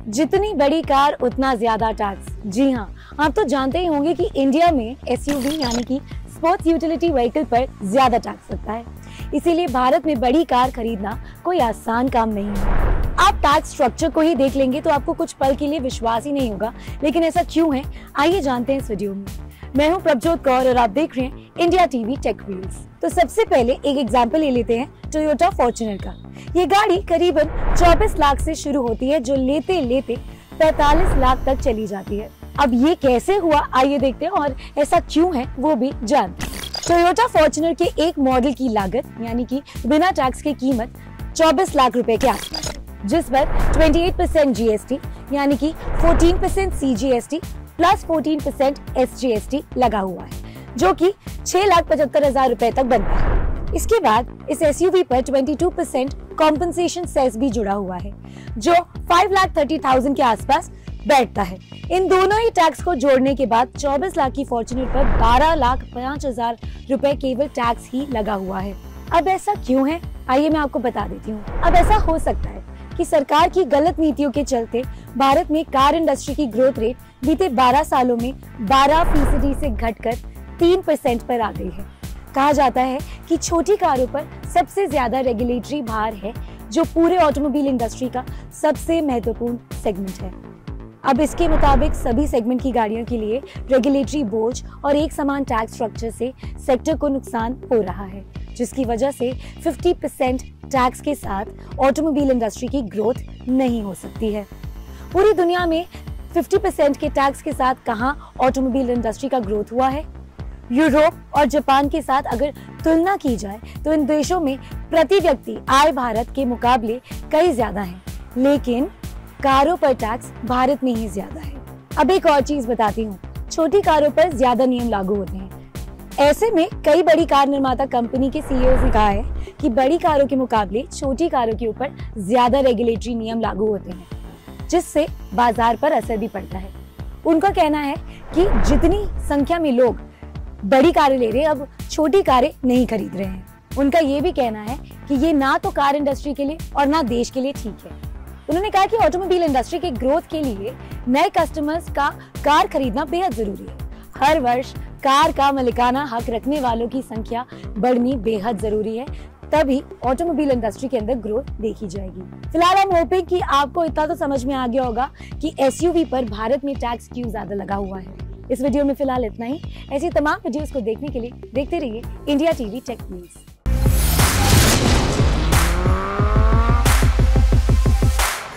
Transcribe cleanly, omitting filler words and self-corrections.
जितनी बड़ी कार उतना ज्यादा टैक्स। जी हाँ, आप तो जानते ही होंगे कि इंडिया में एसयूवी यानी कि स्पोर्ट्स यूटिलिटी व्हीकल पर ज्यादा टैक्स लगता है। इसीलिए भारत में बड़ी कार खरीदना कोई आसान काम नहीं है। आप टैक्स स्ट्रक्चर को ही देख लेंगे तो आपको कुछ पल के लिए विश्वास ही नहीं होगा, लेकिन ऐसा क्यों है, आइए जानते हैं इस वीडियो में। मैं हूं प्रभजोत कौर और आप देख रहे हैं इंडिया टीवी टेक व्हील्स। तो सबसे पहले एक एग्जांपल ले लेते हैं टोयोटा फॉर्च्यूनर का। ये गाड़ी करीबन 24 लाख से शुरू होती है, जो लेते लेते 45 लाख तक चली जाती है। अब ये कैसे हुआ, आइए देखते हैं, और ऐसा क्यों है वो भी जानते हैं। टोयोटा फॉर्च्यूनर के एक मॉडल की लागत यानी कि बिना टैक्स की कीमत 24 लाख रुपए के आसपास है, जिस पर 28% जीएसटी यानी कि 14% सीजीएसटी प्लस 14% एसजीएसटी लगा हुआ है, जो कि 6,75,000 रुपए तक बनता है। इसके बाद इस एसयूवी पर 22% कॉम्पनसेशन सेस भी जुड़ा हुआ है, जो 5,30,000 के आसपास बैठता है। इन दोनों ही टैक्स को जोड़ने के बाद 24 लाख की फॉर्च्यूनर पर 12,05,000 रुपए केवल टैक्स ही लगा हुआ है। अब ऐसा क्यों है, आइए मैं आपको बता देती हूँ। अब ऐसा हो सकता है कि सरकार की गलत नीतियों के चलते भारत में कार इंडस्ट्री की ग्रोथ रेट बीते 12 सालों में 12% से घटकर 3% पर आ गई है। कहा जाता है कि छोटी कारों पर सबसे ज्यादा रेगुलेटरी भार है, जो पूरे ऑटोमोबाइल इंडस्ट्री का सबसे महत्वपूर्ण सेगमेंट है। अब इसके मुताबिक सभी सेगमेंट की गाड़ियों के लिए रेगुलेटरी बोझ और एक समान टैक्स स्ट्रक्चर से सेक्टर को नुकसान हो रहा है, जिसकी वजह से 50% टैक्स के साथ ऑटोमोबाइल इंडस्ट्री की ग्रोथ नहीं हो सकती है। पूरी दुनिया में 50% के टैक्स के साथ कहां ऑटोमोबाइल इंडस्ट्री का ग्रोथ हुआ है? यूरोप और जापान के साथ अगर तुलना की जाए तो इन देशों में प्रति व्यक्ति आय भारत के मुकाबले कई ज्यादा है, लेकिन कारों पर टैक्स भारत में ही ज्यादा है। अब एक और चीज बताती हूँ, छोटी कारों पर ज्यादा नियम लागू होते हैं। ऐसे में कई बड़ी कार निर्माता कंपनी के सीईओ ने कहा है कि बड़ी कारों के मुकाबले छोटी कारों के ऊपर ज्यादा रेगुलेटरी नियम लागू होते हैं, जिससे बाजार पर असर भी पड़ता है। उनका कहना है कि जितनी संख्या में लोग बड़ी कारें ले रहे हैं, अब छोटी कारें नहीं खरीद रहे हैं। उनका ये भी कहना है कि ये ना तो कार इंडस्ट्री के लिए और ना देश के लिए ठीक है। उन्होंने कहा कि ऑटोमोबाइल इंडस्ट्री के ग्रोथ के लिए नए कस्टमर्स का कार खरीदना बेहद जरूरी है। हर वर्ष कार का मालिकाना हक रखने वालों की संख्या बढ़नी बेहद जरूरी है, तभी ऑटोमोबाइल इंडस्ट्री के अंदर ग्रोथ देखी जाएगी। फिलहाल हम होपिंग कि आपको इतना तो समझ में आ गया होगा कि एसयूवी पर भारत में टैक्स क्यों ज्यादा लगा हुआ है। इस वीडियो में फिलहाल इतना ही। ऐसी तमाम वीडियोस को देखने के लिए देखते रहिए इंडिया टीवी टेक व्हील्स।